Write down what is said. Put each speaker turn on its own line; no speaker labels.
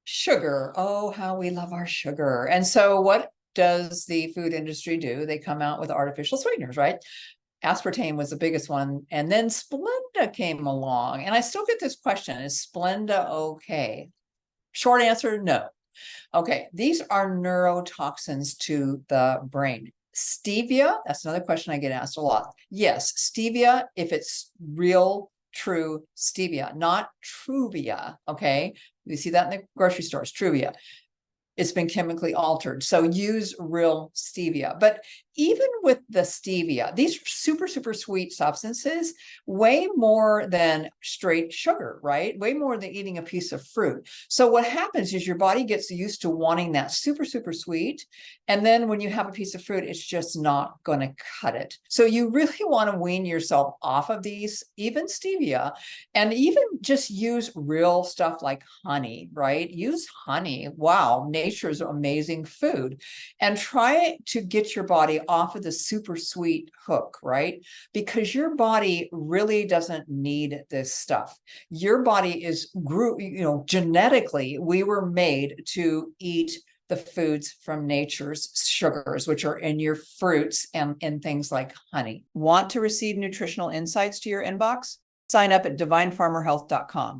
Sugar. Oh, how we love our sugar. And so what does the food industry do? They come out with artificial sweeteners, right? Aspartame was the biggest one. And then Splenda came along. And I still get this question, is Splenda okay? Short answer, no. Okay, these are neurotoxins to the brain. Stevia, that's another question I get asked a lot. Yes, stevia, if it's real, true stevia, not Truvia, okay? You see that in the grocery stores, Truvia. It's been chemically altered. So use real stevia. But even with the stevia, these are super, super sweet substances, way more than straight sugar, right? Way more than eating a piece of fruit. So what happens is your body gets used to wanting that super, super sweet. And then when you have a piece of fruit, it's just not going to cut it. So you really want to wean yourself off of these, even stevia, and even just use real stuff like honey, right? Use honey. Wow, nature's amazing food. And try to get your body off of the super sweet hook, right? Because your body really doesn't need this stuff. Your body is genetically, we were made to eat the foods from nature's sugars, which are in your fruits and in things like honey. Want to receive nutritional insights to your inbox? Sign up at divinefarmerhealth.com.